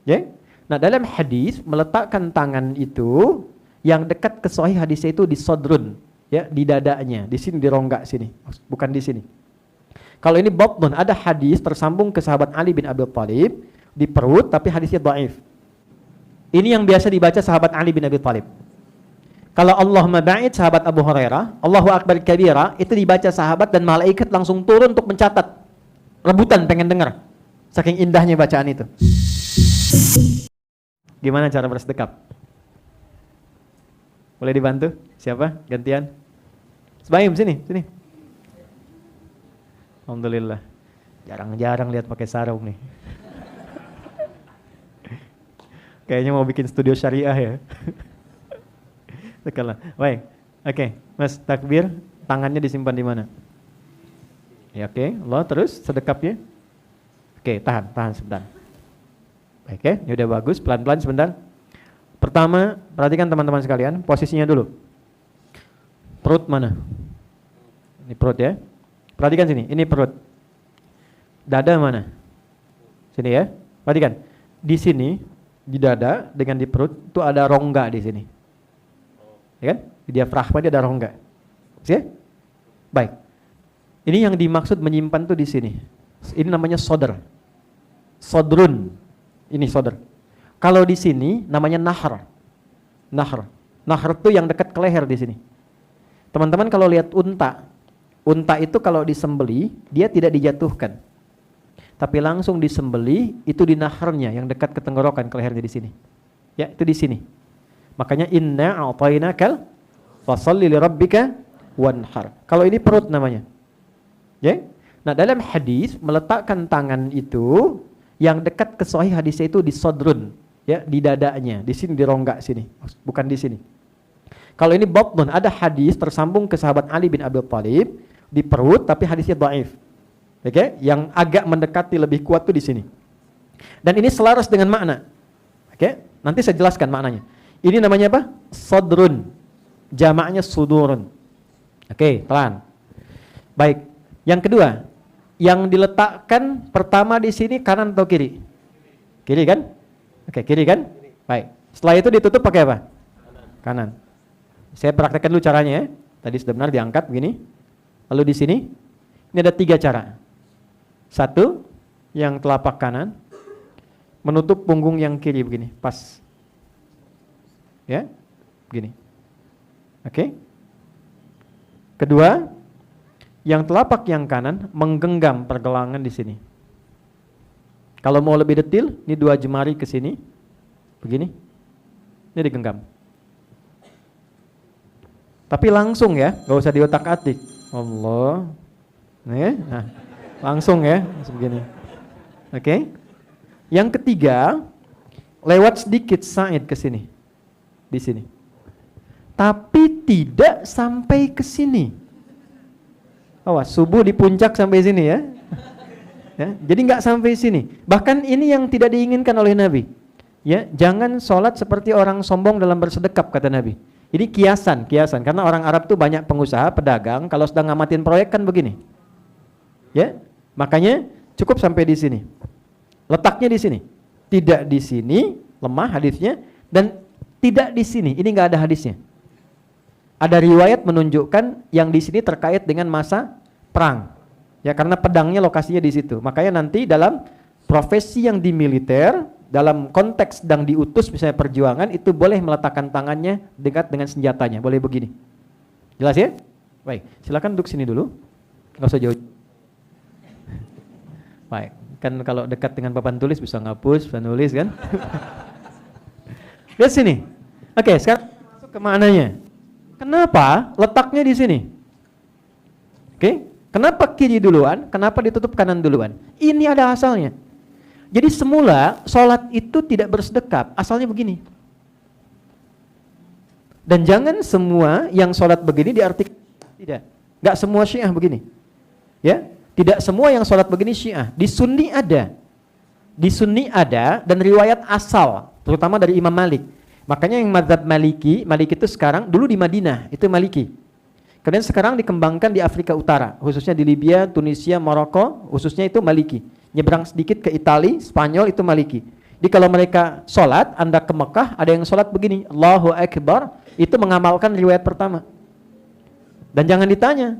Ya. Nah, dalam hadis meletakkan tangan itu yang dekat ke sahih hadisnya itu di sodrun, ya, di dadanya, di sini di rongga sini, bukan di sini. Kalau ini batnun, ada hadis tersambung ke sahabat Ali bin Abi Thalib di perut tapi hadisnya dhaif. Ini yang biasa dibaca sahabat Ali bin Abi Thalib. Kalau Allahumma ba'id sahabat Abu Hurairah, Allahu akbar kabira, itu dibaca sahabat dan malaikat langsung turun untuk mencatat. Rebutan pengen dengar. Saking indahnya bacaan itu. Gimana cara bersedekap? Boleh dibantu? Siapa? Gantian. Sebaim sini. Alhamdulillah. Jarang-jarang lihat pakai sarung nih. Kayaknya mau bikin studio syariah ya. Tekanlah. Baik. Oke, Mas takbir, tangannya disimpan di mana? Ya, oke. Allah terus sedekapnya. Oke, tahan sebentar. Baik ya, ini udah bagus, pelan-pelan sebentar. Pertama, perhatikan teman-teman sekalian, posisinya dulu. Perut mana? Ini perut ya. Perhatikan sini, ini perut. Dada mana? Sini ya. Perhatikan. Di sini, di dada dengan di perut itu ada rongga di sini. Ya kan? Di diafragma dia ada rongga. Ya? Baik. Ini yang dimaksud menyimpan tuh di sini. Ini namanya sodr. Sodrun. Ini sodr. Kalau di sini namanya nahr. Nahr itu yang dekat ke leher di sini. Teman-teman kalau lihat unta itu kalau disembeli dia tidak dijatuhkan, tapi langsung disembeli itu di nahrnya yang dekat ke tenggorokan, ke lehernya di sini. Ya, itu di sini. Makanya inna a'tainakal fasholli lirabbika wanhar. Kalau ini perut namanya. Ya. Nah, dalam hadis meletakkan tangan itu yang dekat ke sahih hadisnya itu di sodrun, ya, di dadanya, di sini di rongga sini, bukan di sini. Kalau ini batnun, ada hadis tersambung ke sahabat Ali bin Abi Thalib di perut tapi hadisnya dhaif. Oke, yang agak mendekati lebih kuat tuh di sini. Dan ini selaras dengan makna. Oke, nanti saya jelaskan maknanya. Ini namanya apa? Sodrun. Jamaknya sudurun. Oke, pelan. Baik. Yang kedua, yang diletakkan pertama di sini kanan atau kiri? Kiri kan? Oke, kiri kan? Baik. Setelah itu ditutup pakai apa? Kanan. Saya praktekkan dulu caranya ya. Tadi sudah benar diangkat begini. Lalu di sini, ini ada 3 cara. 1, yang telapak kanan menutup punggung yang kiri begini, pas. Ya, begini. Oke. Kedua, yang telapak yang kanan menggenggam pergelangan di sini. Kalau mau lebih detail, ini 2 jemari ke sini, begini. Ini digenggam. Tapi langsung ya, nggak usah diotak-atik. Allah, nih, nah, langsung ya, begini. Oke. Yang ketiga, lewat sedikit sa'id ke sini, di sini. Tapi tidak sampai ke sini. Awas, subuh di puncak sampai sini ya. Ya, jadi nggak sampai sini. Bahkan ini yang tidak diinginkan oleh Nabi. Ya, jangan sholat seperti orang sombong dalam bersedekap, kata Nabi. Ini kiasan, karena orang Arab tuh banyak pengusaha, pedagang, kalau sedang ngamatin proyek kan begini. Ya, makanya cukup sampai di sini. Letaknya di sini. Tidak di sini, lemah hadisnya, dan tidak di sini. Ini nggak ada hadisnya. Ada riwayat menunjukkan yang di sini terkait dengan masa perang. Ya, karena pedangnya lokasinya di situ. Makanya nanti dalam profesi yang di militer, dalam konteks sedang diutus misalnya perjuangan, itu boleh meletakkan tangannya dekat dengan senjatanya, boleh begini. Jelas ya? Baik, silakan duduk sini dulu. Enggak usah jauh. Baik, kan kalau dekat dengan papan tulis bisa ngapus, bisa nulis kan? Lihat sini. Oke, sekarang masuk ke maknanya. Kenapa letaknya di sini? Oke, kenapa kiri duluan? Kenapa ditutup kanan duluan? Ini ada asalnya. Jadi semula sholat itu tidak bersedekap, asalnya begini. Dan jangan semua yang sholat begini diartikan tidak. Nggak semua Syiah begini. Ya, tidak semua yang sholat begini Syiah. Di Sunni ada. Di Sunni ada dan riwayat asal, terutama dari Imam Malik. Makanya yang mazhab Maliki itu sekarang, dulu di Madinah, itu Maliki. Kemudian sekarang dikembangkan di Afrika Utara, khususnya di Libya, Tunisia, Maroko, khususnya itu Maliki. Nyebrang sedikit ke Itali, Spanyol itu Maliki. Jadi kalau mereka sholat, Anda ke Mekah, ada yang sholat begini, Allahu Akbar, itu mengamalkan riwayat pertama. Dan jangan ditanya,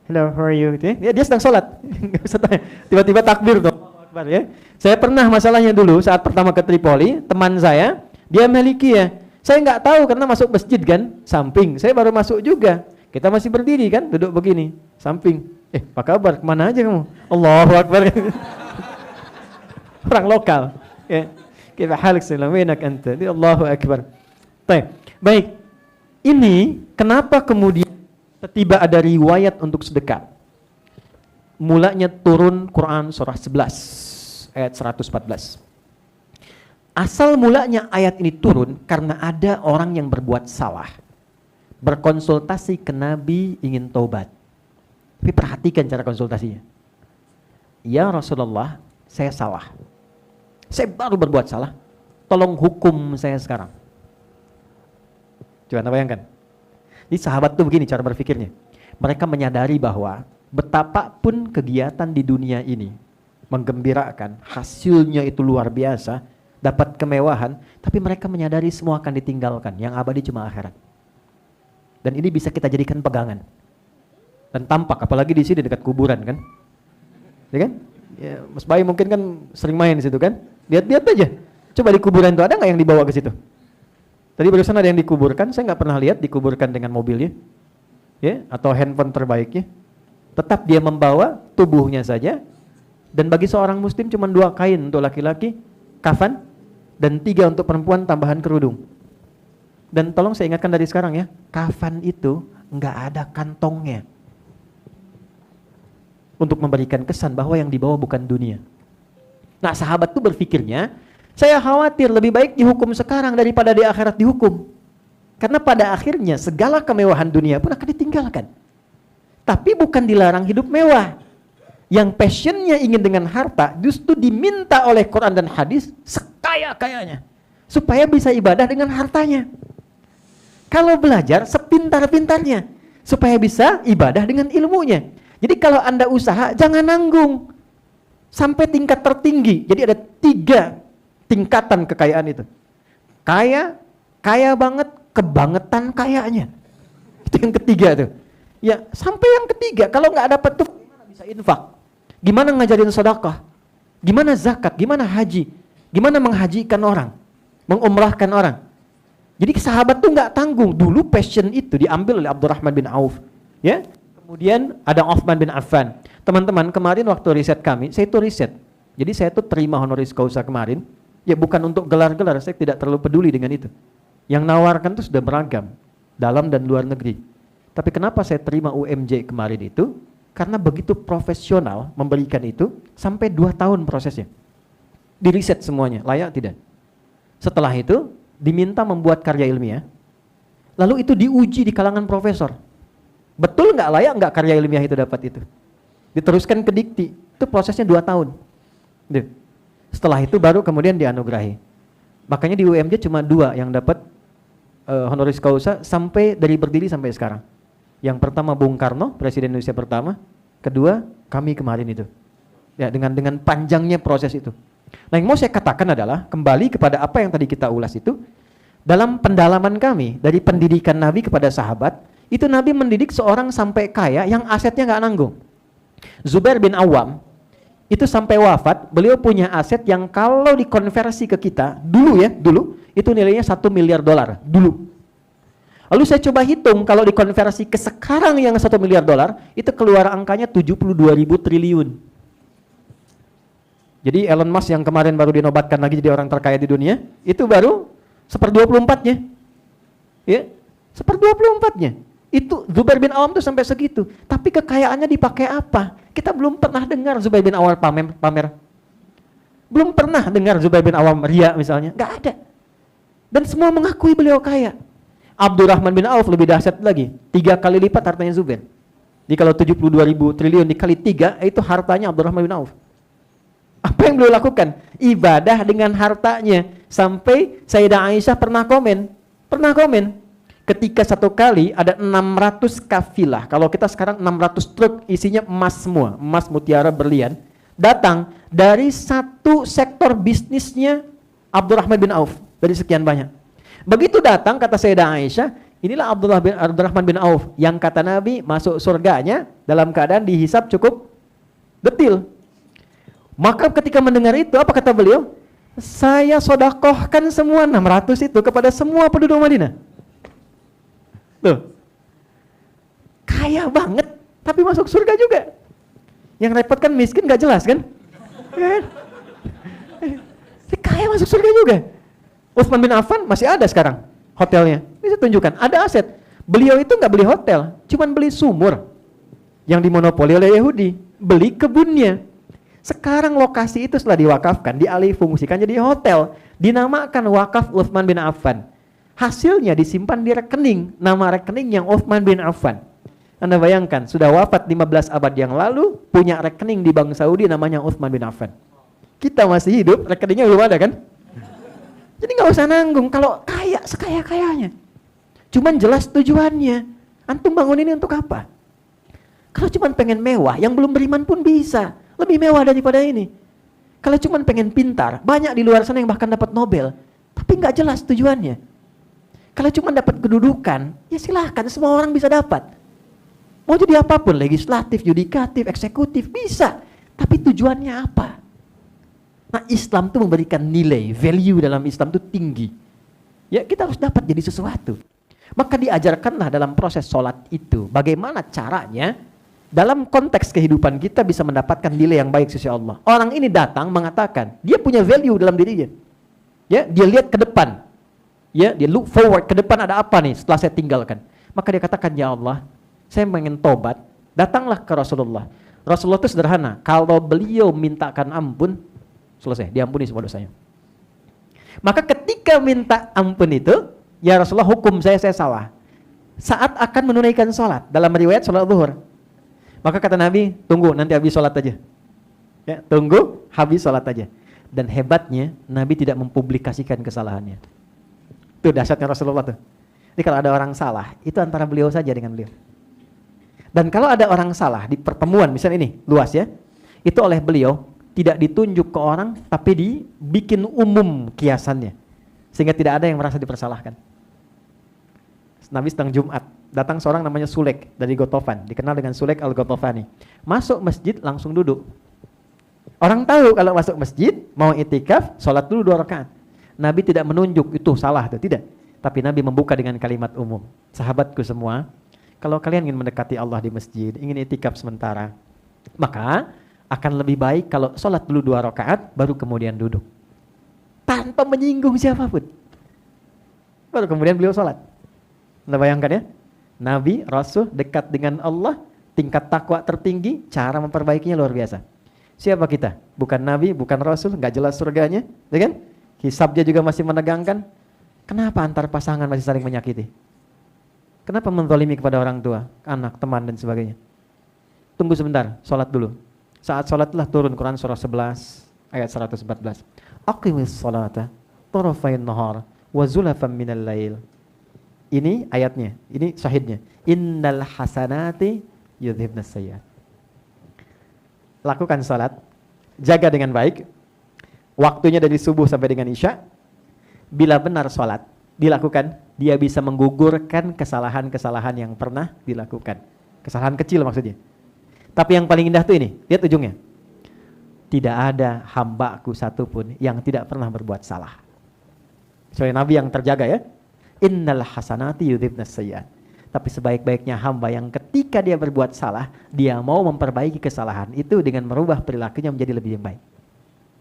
hello, how are you? Gitu ya. Dia sedang sholat, nggak usah tanya. Tiba-tiba takbir tuh, Allahu Akbar ya. Saya pernah masalahnya dulu saat pertama ke Tripoli, teman saya, dia Maliki ya. Saya nggak tahu karena masuk masjid kan, samping. Saya baru masuk juga. Kita masih berdiri kan, duduk begini, samping. Apa kabar? Kemana aja kamu? Allahu Akbar. Orang lokal. Ya. Kaifa halik salaminak anta? Allahu Akbar. Baik. Ini kenapa kemudian tiba ada riwayat untuk sedekah? Mulanya turun Quran surah 11 ayat 114. Asal mulanya ayat ini turun karena ada orang yang berbuat salah. Berkonsultasi ke Nabi ingin taubat. Tapi perhatikan cara konsultasinya. Ya Rasulullah, saya salah. Saya baru berbuat salah. Tolong hukum saya sekarang. Coba Anda bayangkan. Jadi sahabat tuh begini cara berpikirnya. Mereka menyadari bahwa betapapun kegiatan di dunia ini menggembirakan, hasilnya itu luar biasa, dapat kemewahan, tapi mereka menyadari semua akan ditinggalkan. Yang abadi cuma akhirat. Dan ini bisa kita jadikan pegangan. Dan tampak, apalagi di sini dekat kuburan kan. Ya kan? Ya, Mas Bayi mungkin kan sering main di situ kan. Lihat-lihat aja. Coba di kuburan itu ada nggak yang dibawa ke situ? Tadi barusan ada yang dikuburkan, saya nggak pernah lihat dikuburkan dengan mobilnya, ya, atau handphone terbaiknya. Tetap dia membawa tubuhnya saja. Dan bagi seorang muslim cuma 2 kain untuk laki-laki, kafan, dan 3 untuk perempuan tambahan kerudung. Dan tolong saya ingatkan dari sekarang ya, kafan itu nggak ada kantongnya. Untuk memberikan kesan bahwa yang dibawa bukan dunia. Nah sahabat tuh berpikirnya, saya khawatir lebih baik dihukum sekarang daripada di akhirat dihukum. Karena pada akhirnya segala kemewahan dunia pun akan ditinggalkan. Tapi bukan dilarang hidup mewah. Yang passionnya ingin dengan harta justru diminta oleh Quran dan hadis sekaya-kayanya. Supaya bisa ibadah dengan hartanya. Kalau belajar sepintar-pintarnya. Supaya bisa ibadah dengan ilmunya. Jadi kalau Anda usaha jangan nanggung. Sampai tingkat tertinggi. Jadi ada 3 tingkatan kekayaan itu. Kaya banget, kebangetan kayanya. Itu yang ketiga tuh. Ya, sampai yang ketiga, kalau nggak dapat tuh gimana bisa infak? Gimana ngajarin sedekah? Gimana zakat? Gimana haji? Gimana menghajikan orang? Mengumrahkan orang? Jadi sahabat tuh nggak tanggung. Dulu passion itu diambil oleh Abdurrahman bin Auf. Ya. Kemudian ada Uthman bin Affan. Teman-teman, kemarin waktu riset kami, saya itu riset. Jadi saya tuh terima honoris causa kemarin. Ya bukan untuk gelar-gelar, saya tidak terlalu peduli dengan itu. Yang nawarkan tuh sudah beragam, dalam dan luar negeri. Tapi kenapa saya terima UMJ kemarin itu? Karena begitu profesional memberikan itu, sampai 2 tahun prosesnya. Di riset semuanya, layak tidak. Setelah itu, diminta membuat karya ilmiah. Lalu itu diuji di kalangan profesor. Betul nggak layak nggak karya ilmiah itu dapat itu? Diteruskan ke dikti, itu prosesnya 2 tahun. Setelah itu baru kemudian dianugerahi. Makanya di UMJ cuma 2 yang dapat honoris causa sampai dari berdiri sampai sekarang. Yang pertama Bung Karno, Presiden Indonesia pertama. Kedua kami kemarin itu. Ya dengan panjangnya proses itu. Nah yang mau saya katakan adalah kembali kepada apa yang tadi kita ulas itu. Dalam pendalaman kami dari pendidikan Nabi kepada sahabat. Itu Nabi mendidik seorang sampai kaya yang asetnya nggak nanggung. Zubair bin Awam itu sampai wafat, beliau punya aset yang kalau dikonversi ke kita dulu itu nilainya $1 miliar dulu. Lalu saya coba hitung kalau dikonversi ke sekarang yang $1 miliar, itu keluar angkanya 72.000 triliun. Jadi Elon Musk yang kemarin baru dinobatkan lagi jadi orang terkaya di dunia, itu baru 1/24-nya. Ya, 1/24-nya. Itu Zubair bin Awam tuh sampai segitu. Tapi kekayaannya dipakai apa? Kita belum pernah dengar Zubair bin Awam pamer. Belum pernah dengar Zubair bin Awam ria misalnya. Nggak ada. Dan semua mengakui beliau kaya. Abdurrahman bin Auf lebih dahsyat lagi. 3 kali lipat hartanya Zubair. Jadi kalau 72.000 triliun dikali 3, itu hartanya Abdurrahman bin Auf. Apa yang beliau lakukan? Ibadah dengan hartanya. Sampai Sayyidah Aisyah pernah komen. Ketika satu kali ada 600 kafilah. Kalau kita sekarang 600 truk isinya emas semua. Emas, mutiara, berlian. Datang dari satu sektor bisnisnya Abdurrahman bin Auf dari sekian banyak. Begitu datang kata Sayyidah Aisyah, inilah Abdurrahman bin Auf yang kata Nabi masuk surganya dalam keadaan dihisab cukup detil. Maka ketika mendengar itu, apa kata beliau? Saya sodakohkan semua 600 itu kepada semua penduduk Madinah. Tuh, kaya banget, tapi masuk surga juga. Yang repot kan miskin gak jelas kan? Kan? Kaya masuk surga juga. Utsman bin Affan masih ada sekarang hotelnya. Bisa tunjukkan, ada aset. Beliau itu nggak beli hotel, cuman beli sumur yang dimonopoli oleh Yahudi. Beli kebunnya. Sekarang lokasi itu setelah diwakafkan, dialih fungsikan jadi hotel. Dinamakan wakaf Utsman bin Affan. Hasilnya disimpan di rekening, nama rekening yang Utsman bin Affan. Anda bayangkan, sudah wafat 15 abad yang lalu, punya rekening di Bank Saudi namanya Utsman bin Affan. Kita masih hidup, rekeningnya belum ada kan? Jadi nggak usah nanggung kalau kaya sekaya-kayanya. Cuman jelas tujuannya. Antum bangun ini untuk apa? Kalau cuman pengen mewah, yang belum beriman pun bisa. Lebih mewah daripada ini. Kalau cuman pengen pintar, banyak di luar sana yang bahkan dapat Nobel. Tapi nggak jelas tujuannya. Kalau cuman dapat kedudukan, ya silahkan, semua orang bisa dapat. Mau jadi apapun, legislatif, yudikatif, eksekutif, bisa. Tapi tujuannya apa? Nah, Islam itu memberikan nilai, value dalam Islam itu tinggi. Ya, kita harus dapat jadi sesuatu. Maka diajarkanlah dalam proses sholat itu, bagaimana caranya dalam konteks kehidupan kita bisa mendapatkan nilai yang baik sisi Allah. Orang ini datang mengatakan, dia punya value dalam dirinya. Ya, dia lihat ke depan. Ya, dia look forward, ke depan ada apa nih setelah saya tinggalkan. Maka dia katakan, ya Allah, saya ingin tobat, datanglah ke Rasulullah. Rasulullah itu sederhana, kalau beliau mintakan ampun, selesai, diampuni semua dosanya. Maka ketika minta ampun itu, ya Rasulullah hukum saya salah. Saat akan menunaikan sholat, dalam riwayat sholat zuhur. Maka kata Nabi, tunggu nanti habis sholat aja. Ya, tunggu habis sholat aja. Dan hebatnya, Nabi tidak mempublikasikan kesalahannya. Itu dahsyatnya Rasulullah tuh. Jadi kalau ada orang salah, itu antara beliau saja dengan beliau. Dan kalau ada orang salah di pertemuan, misalnya ini, luas ya, itu oleh beliau, tidak ditunjuk ke orang, tapi dibikin umum kiasannya. Sehingga tidak ada yang merasa dipersalahkan. Nabi sedang Jumat, datang seorang namanya Sulek dari Gotofan, dikenal dengan Sulek al-Gotofani. Masuk masjid langsung duduk. Orang tahu kalau masuk masjid, mau itikaf, sholat dulu 2 rakaat. Nabi tidak menunjuk, itu salah, itu tidak. Tapi Nabi membuka dengan kalimat umum. Sahabatku semua, kalau kalian ingin mendekati Allah di masjid, ingin itikaf sementara, maka akan lebih baik kalau sholat dulu 2 rakaat, baru kemudian duduk. Tanpa menyinggung siapapun. Baru kemudian beliau sholat. Anda bayangkan ya, Nabi, Rasul, dekat dengan Allah, tingkat takwa tertinggi, cara memperbaikinya luar biasa. Siapa kita? Bukan Nabi, bukan Rasul, nggak jelas surganya, ya kan? Hisabnya juga masih menegangkan. Kenapa antar pasangan masih saling menyakiti? Kenapa menzalimi kepada orang tua, anak, teman, dan sebagainya? Tunggu sebentar, sholat dulu. Saat sholatlah turun Quran surah 11 ayat 114. Aqimis sholata tarafain nahar wa zulafan minal lail. Ini ayatnya, ini syahidnya. Innal hasanati yudhibnas sayyi'at. Lakukan sholat, jaga dengan baik. Waktunya dari subuh sampai dengan isya. Bila benar sholat dilakukan, dia bisa menggugurkan kesalahan-kesalahan yang pernah dilakukan. Kesalahan kecil maksudnya. Tapi yang paling indah tuh ini, lihat ujungnya. Tidak ada hambaku satupun yang tidak pernah berbuat salah. Soalnya Nabi yang terjaga ya. Innal hasanati yudhibnas sayyi'at. Tapi sebaik-baiknya hamba yang ketika dia berbuat salah, dia mau memperbaiki kesalahan itu dengan merubah perilakunya menjadi lebih baik.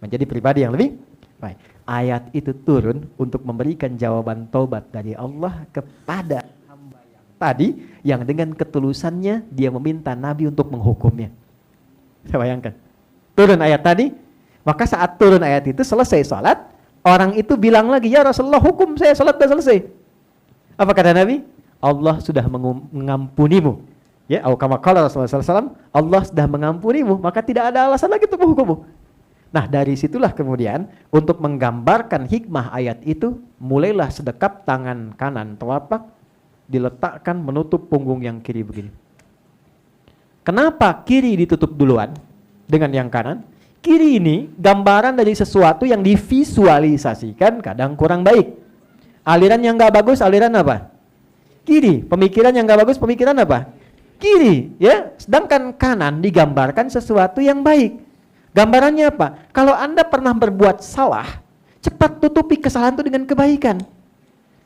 Menjadi pribadi yang lebih baik. Ayat itu turun untuk memberikan jawaban taubat dari Allah kepada hamba yang tadi, yang dengan ketulusannya dia meminta Nabi untuk menghukumnya. Saya bayangkan. Turun ayat tadi, maka saat turun ayat itu selesai salat, orang itu bilang lagi, ya Rasulullah hukum saya, salat sudah selesai. Apa kata Nabi? Allah sudah mengampunimu. Ya, kama qala Rasulullah SAW, Allah sudah mengampunimu, maka tidak ada alasan lagi untuk menghukummu. Nah, dari situlah kemudian untuk menggambarkan hikmah ayat itu, mulailah sedekap tangan kanan telapak diletakkan menutup punggung yang kiri begini. Kenapa kiri ditutup duluan dengan yang kanan? kiri ini gambaran dari sesuatu yang divisualisasikan kadang kurang baik. Aliran yang nggak bagus, aliran apa? Kiri. Pemikiran yang nggak bagus, pemikiran apa? Kiri. Ya. Sedangkan kanan digambarkan sesuatu yang baik. Gambarannya apa? Kalau Anda pernah berbuat salah, cepat tutupi kesalahan itu dengan kebaikan.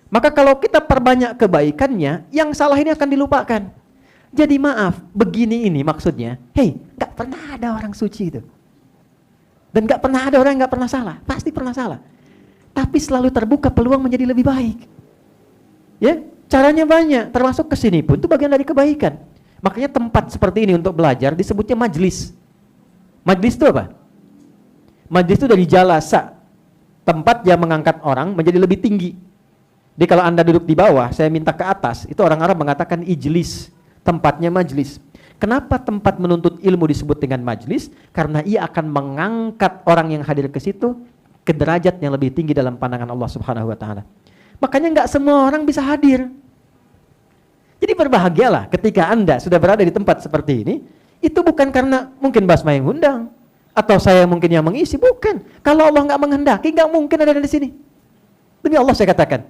Maka kalau kita perbanyak kebaikannya, yang salah ini akan dilupakan. Jadi maaf, begini ini maksudnya. Hei, gak pernah ada orang suci itu. Dan gak pernah ada orang yang gak pernah salah. Pasti pernah salah. Tapi selalu terbuka peluang menjadi lebih baik. Ya, caranya banyak. Termasuk kesini pun itu bagian dari kebaikan. Makanya tempat seperti ini untuk belajar disebutnya majlis. Majlis itu apa? Majlis itu dari jalasa, tempat yang mengangkat orang menjadi lebih tinggi. Jadi kalau Anda duduk di bawah, saya minta ke atas, itu orang Arab mengatakan ijlis, tempatnya majlis. Kenapa tempat menuntut ilmu disebut dengan majlis? Karena ia akan mengangkat orang yang hadir ke situ ke derajat yang lebih tinggi dalam pandangan Allah Subhanahu wa taala. Makanya nggak semua orang bisa hadir. Jadi berbahagialah ketika Anda sudah berada di tempat seperti ini. Itu bukan karena mungkin Basma yang undang atau saya mungkin yang mengisi, bukan. Kalau Allah nggak menghendaki, nggak mungkin ada di sini. Demi Allah saya katakan,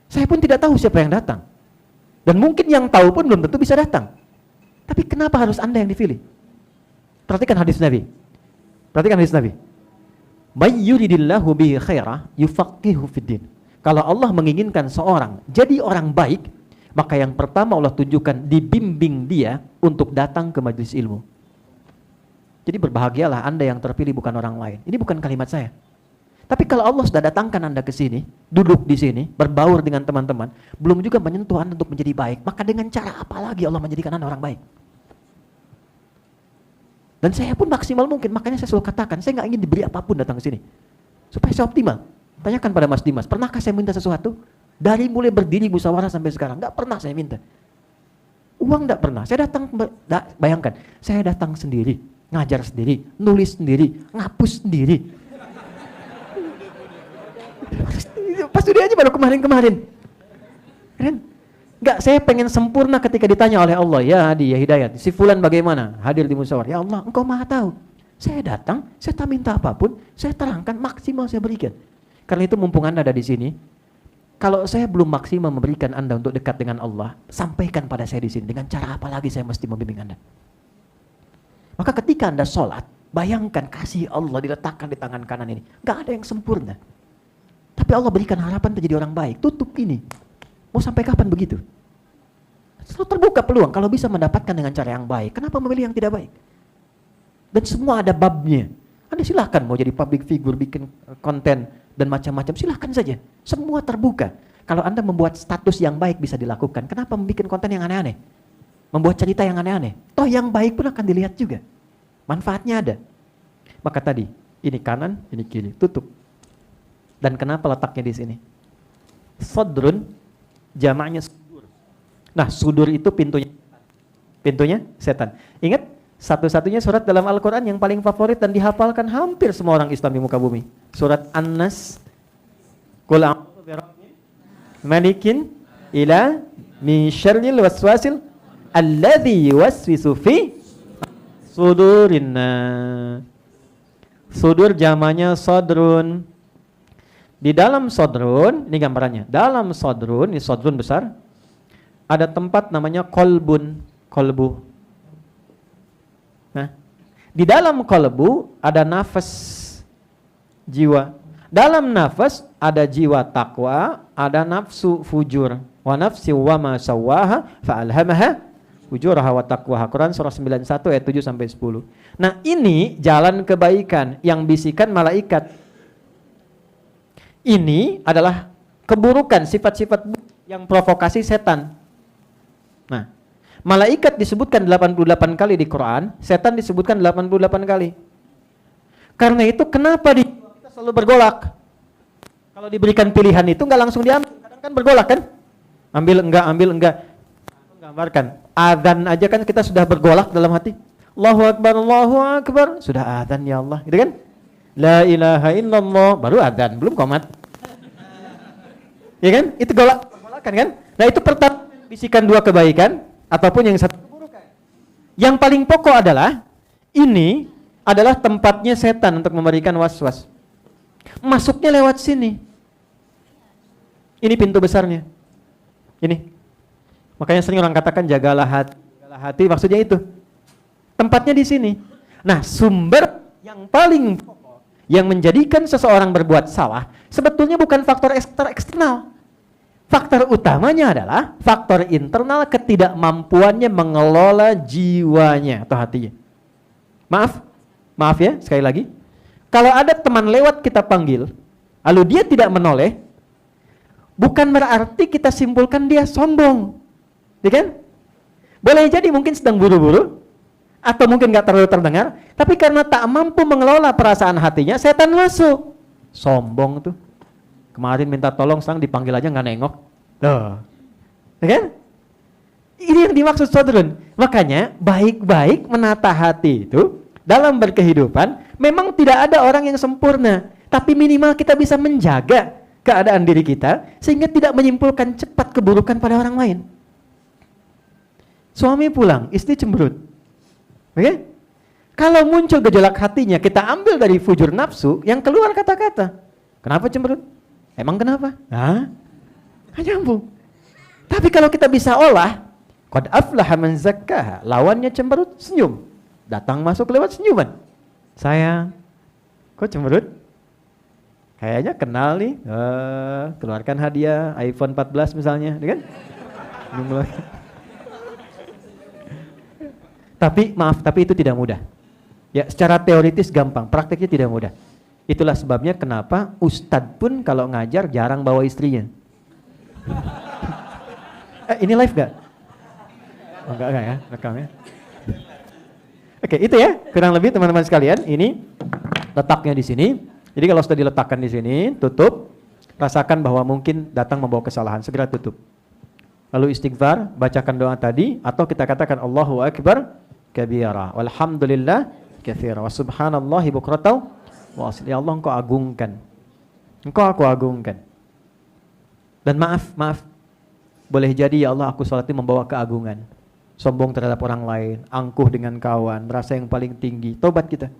saya pun tidak tahu siapa yang datang, dan mungkin yang tahu pun belum tentu bisa datang. Tapi kenapa harus Anda yang dipilih? Perhatikan hadis Nabi. Perhatikan hadis Nabi. May yuridillahu bihi khairah yufaqihu fiddin. Kalau Allah menginginkan seorang jadi orang baik, maka yang pertama Allah tunjukkan, dibimbing dia untuk datang ke majelis ilmu. Jadi berbahagialah Anda yang terpilih bukan orang lain. Ini bukan kalimat saya. Tapi kalau Allah sudah datangkan Anda ke sini, duduk di sini, berbaur dengan teman-teman, belum juga menyentuh Anda untuk menjadi baik, maka dengan cara apa lagi Allah menjadikan Anda orang baik? Dan saya pun maksimal mungkin, makanya saya selalu katakan, saya nggak ingin diberi apapun datang ke sini. Supaya saya optimal. Tanyakan pada Mas Dimas, pernahkah saya minta sesuatu? Dari mulai berdiri musyawarah sampai sekarang, nggak pernah saya minta. Uang nggak pernah. Saya datang, bayangkan, saya datang sendiri, ngajar sendiri, nulis sendiri, ngapus sendiri. Pas udah aja baru kemarin-kemarin. Keren? Nggak, saya pengen sempurna ketika ditanya oleh Allah, ya Hadi, ya Hidayat, si Fulan bagaimana? Hadir di musyawarah. Ya Allah, Engkau Maha tahu. Saya datang, saya tak minta apapun, saya terangkan, maksimal saya berikan. Karena itu mumpung Anda ada di sini, kalau saya belum maksimal memberikan Anda untuk dekat dengan Allah, sampaikan pada saya di sini. Dengan cara apa lagi saya mesti membimbing Anda? Maka ketika Anda sholat, bayangkan kasih Allah diletakkan di tangan kanan ini. Gak ada yang sempurna. Tapi Allah berikan harapan untuk jadi orang baik. Tutup ini. Mau sampai kapan begitu? Selalu terbuka peluang. Kalau bisa mendapatkan dengan cara yang baik, kenapa memilih yang tidak baik? Dan semua ada babnya. Anda silahkan mau jadi public figure, bikin konten, dan macam-macam, silahkan saja. Semua terbuka. Kalau Anda membuat status yang baik bisa dilakukan. Kenapa membuat konten yang aneh-aneh? Membuat cerita yang aneh-aneh? Toh yang baik pun akan dilihat juga. Manfaatnya ada. Maka tadi, ini kanan, ini kiri, tutup. Dan kenapa letaknya di sini? Sodrun, jamaknya sudur. Nah, sudur itu pintunya. Pintunya setan. Ingat, satu-satunya surat dalam Al-Quran yang paling favorit dan dihafalkan hampir semua orang Islam di muka bumi. Surat An-Nas. Qul a'udzu birabbil malikin ila min syarril waswasil alladzi yuwaswisu fi sudurin nas. Sudur jamanya sodrun. Di dalam sodrun, ini gambarannya. Dalam sodrun, ini sodrun besar, ada tempat namanya kolbun, kolbu. Nah, di dalam kolbu ada nafas jiwa. Dalam nafas ada jiwa takwa, ada nafsu fujur. Wa nafsi wa ma sawwaha fa'alhamaha fujuraha wa taqwaha. Quran surah 91 ayat 7 sampai 10. Nah, ini jalan kebaikan yang bisikan malaikat. Ini adalah keburukan, sifat-sifat yang provokasi setan. Nah, malaikat disebutkan 88 kali di Quran, setan disebutkan 88 kali. Karena itu kenapa kita selalu bergolak? Kalau diberikan pilihan itu nggak langsung diambil, kadang kan bergolak kan? Ambil enggak. Gambarkan, adzan aja kan kita sudah bergolak dalam hati. Allahu Akbar, sudah adzan ya Allah, gitu kan? La ilaha illallah, baru adzan, belum qomat. Ya kan? Itu golakan kan? Nah, itu pertama bisikan dua kebaikan ataupun yang satu keburukan. Yang paling pokok adalah ini adalah tempatnya setan untuk memberikan was-was. Masuknya lewat sini. Ini pintu besarnya. Ini. Makanya sering orang katakan jagalah hati, maksudnya itu. Tempatnya di sini. Nah, sumber yang paling pokok yang menjadikan seseorang berbuat salah sebetulnya bukan faktor eksternal. Faktor utamanya adalah faktor internal, ketidakmampuannya mengelola jiwanya atau hatinya. Maaf ya, sekali lagi. Kalau ada teman lewat kita panggil, lalu dia tidak menoleh, bukan berarti kita simpulkan dia sombong. Ya kan? Boleh jadi mungkin sedang buru-buru, atau mungkin gak terlalu terdengar, tapi karena tak mampu mengelola perasaan hatinya, setan masuk. Sombong tuh. Kemarin minta tolong, sekarang dipanggil aja gak nengok. Loh. Ya kan? Ini yang dimaksud saudara. Makanya baik-baik menata hati itu dalam berkehidupan memang tidak ada orang yang sempurna, tapi minimal kita bisa menjaga keadaan diri kita sehingga tidak menyimpulkan cepat keburukan pada orang lain. Suami pulang, istri cemberut. Oke? Kalau muncul gejolak hatinya, kita ambil dari fujur nafsu, yang keluar kata-kata. Kenapa cemberut? Emang kenapa? Hah? Nggak nyambung. Tapi kalau kita bisa olah, qad aflaha man zakkaha, lawannya cemberut, senyum. Datang masuk lewat senyuman. Sayang, kok cemberut? Kayaknya kenal nih, keluarkan hadiah iPhone 14 misalnya, kan? Tapi itu tidak mudah. Ya, secara teoritis gampang, prakteknya tidak mudah. Itulah sebabnya kenapa ustadz pun kalau ngajar jarang bawa istrinya. Ini live gak? Oh, enggak ya, rekam ya. Oke, itu ya, kurang lebih teman-teman sekalian, ini letaknya di sini. Jadi kalau sudah diletakkan di sini, tutup, rasakan bahwa mungkin datang membawa kesalahan, segera tutup. Lalu istighfar, bacakan doa tadi, atau kita katakan Allahu Akbar kabira, walhamdulillah katsira, wa subhanallahi bukratan wa asli. Ya Allah, Engkau agungkan. Engkau aku agungkan. Dan maaf, boleh jadi ya Allah aku sholat ini membawa keagungan. Sombong terhadap orang lain, angkuh dengan kawan, merasa yang paling tinggi. Tobat kita.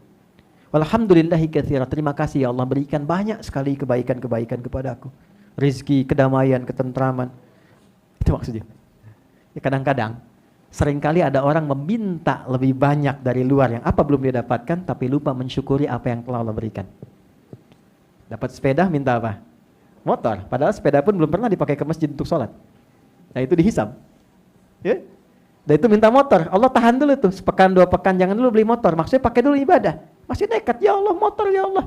Walhamdulillahi katsira, terima kasih ya Allah berikan banyak sekali kebaikan-kebaikan kepada aku. Rizki, kedamaian, ketentraman. Itu maksudnya. Ya, kadang-kadang seringkali ada orang meminta lebih banyak dari luar yang apa belum dia dapatkan, tapi lupa mensyukuri apa yang telah Allah berikan. Dapat sepeda, minta apa? Motor. Padahal sepeda pun belum pernah dipakai ke masjid untuk sholat. Nah itu dihisab. Ya? Dan itu minta motor. Allah tahan dulu tuh, sepekan 2 pekan, jangan dulu beli motor. Maksudnya pakai dulu ibadah. Masih nekat, ya Allah motor ya Allah.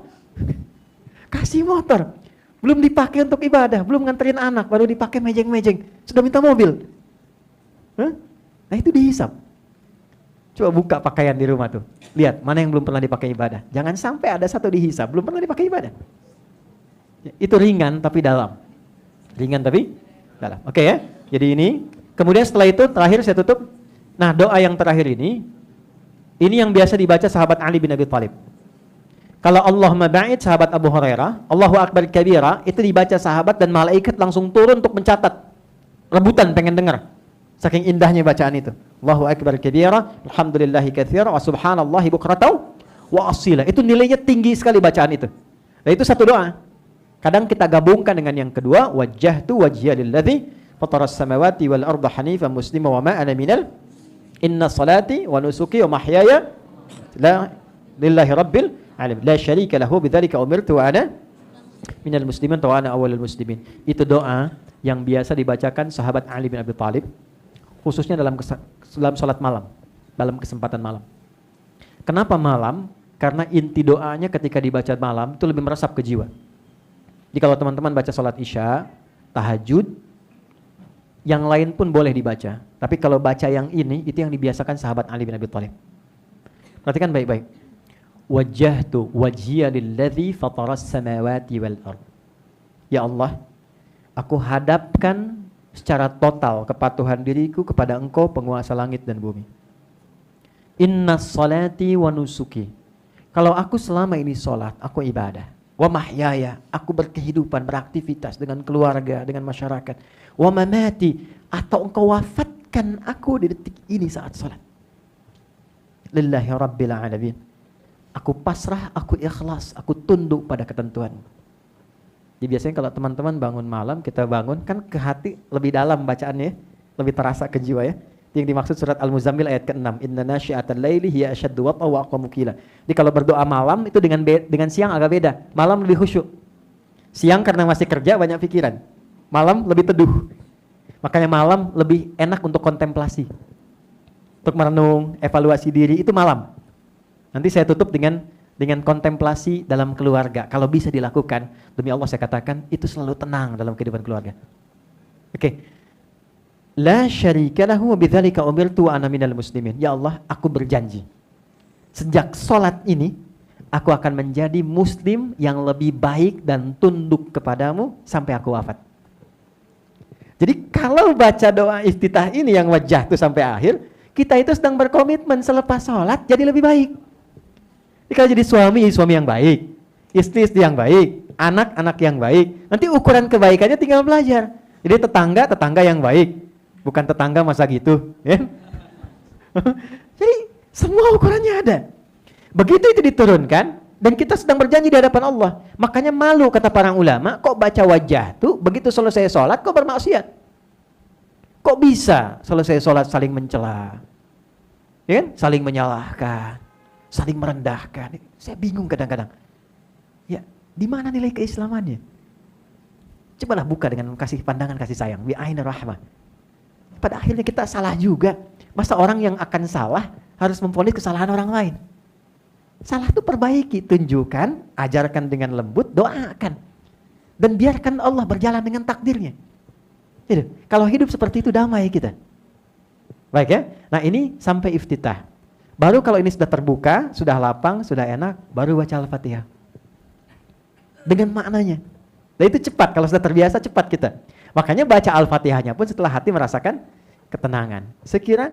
Kasih motor. Belum dipakai untuk ibadah, belum nganterin anak, baru dipakai mejeng-mejeng. Sudah minta mobil. Hah? Nah itu dihisab. Coba buka pakaian di rumah tuh. Lihat, mana yang belum pernah dipakai ibadah. Jangan sampai ada satu dihisab, belum pernah dipakai ibadah. Itu ringan tapi dalam. Ringan tapi dalam. Oke ya. Jadi ini. Kemudian setelah itu terakhir saya tutup. Nah doa yang terakhir ini yang biasa dibaca sahabat Ali bin Abi Thalib. Kalau Allahumma ba'id sahabat Abu Hurairah, Allahu Akbar kabira, itu dibaca sahabat dan malaikat langsung turun untuk mencatat. Rebutan pengen dengar. Saking indahnya bacaan itu. Allahu Akbar kabira, alhamdulillahi katsira, wa subhanallahi bukratan wa asila. Itu nilainya tinggi sekali bacaan itu. Nah itu satu doa. Kadang kita gabungkan dengan yang kedua, wajjahtu wajhiya lilladzi fataras samawati wal arda hanifan muslima wa ma ana minal inna salati wa nusuki wa mahyaya lillahi rabbil alamin la syarika lahu bidzalika umirtu wa ana minal muslimin wa ana awwalul muslimin. Itu doa yang biasa dibacakan sahabat Ali bin Abi Thalib khususnya dalam salat malam, dalam kesempatan malam. Kenapa malam? Karena inti doanya ketika dibaca malam itu lebih meresap ke jiwa. Jadi kalau teman-teman baca salat Isya, tahajud, yang lain pun boleh dibaca. Tapi kalau baca yang ini, itu yang dibiasakan sahabat Ali bin Abi Thalib. Perhatikan baik-baik. Wajjahtu wajhiya lilladzi fataras samawati wal ard. Ya Allah, aku hadapkan secara total kepatuhan diriku kepada Engkau penguasa langit dan bumi. Inna salati wa nusuki. Kalau aku selama ini sholat, aku ibadah. Wa mahyaya, aku berkehidupan, beraktivitas dengan keluarga, dengan masyarakat. Wa mamati, atau Engkau wafatkan aku di detik ini saat salat. Lillahi rabbil alamin. Aku pasrah, aku ikhlas, aku tunduk pada ketentuan. Jadi biasanya kalau teman-teman bangun malam, kita bangun kan ke hati lebih dalam bacaannya, lebih terasa ke jiwa ya. Yang dimaksud surat Al-Muzammil ayat ke-6. Inna nasyi'atal laili hiya asyaddu wat'a wa aqwamu qila. Jadi kalau berdoa malam itu dengan siang agak beda. Malam lebih khusyuk. Siang karena masih kerja banyak pikiran. Malam lebih teduh. Makanya malam lebih enak untuk kontemplasi. Untuk merenung, evaluasi diri itu malam. Nanti saya tutup dengan kontemplasi dalam keluarga. Kalau bisa dilakukan, demi Allah saya katakan itu selalu tenang dalam kehidupan keluarga. Oke. La syarika lahu wa bidzalika umirtu wa ana minal muslimin. Ya Allah, aku berjanji. Sejak salat ini, aku akan menjadi muslim yang lebih baik dan tunduk kepadamu sampai aku wafat. Jadi kalau baca doa iftitah ini yang wajah itu sampai akhir, kita itu sedang berkomitmen selepas salat jadi lebih baik. Jadi kalau jadi suami yang baik, istri yang baik, anak yang baik. Nanti ukuran kebaikannya tinggal belajar. Jadi tetangga yang baik. Bukan tetangga masa gitu, ya. Jadi semua ukurannya ada. Begitu itu diturunkan dan kita sedang berjanji di hadapan Allah. Makanya malu kata para ulama, kok baca wajah tuh begitu selesai sholat kok bermaksiat? Kok bisa selesai sholat saling mencela? Ya kan? Saling menyalahkan, saling merendahkan. Saya bingung kadang-kadang. Ya, di mana nilai keislamannya? Cobalah buka dengan kasih pandangan kasih sayang, bi'ainir rahmah. Pada akhirnya kita salah juga. Masa orang yang akan salah harus memvonis kesalahan orang lain? Salah itu perbaiki, tunjukkan, ajarkan dengan lembut, doakan. Dan biarkan Allah berjalan dengan takdirnya. Gitu. Kalau hidup seperti itu damai kita. Baik ya. Nah ini sampai iftitah. Baru kalau ini sudah terbuka, sudah lapang, sudah enak, baru baca Al-Fatihah. Dengan maknanya. Dan itu cepat, kalau sudah terbiasa cepat kita. Makanya baca Al-Fatihahnya pun setelah hati merasakan ketenangan. Sekira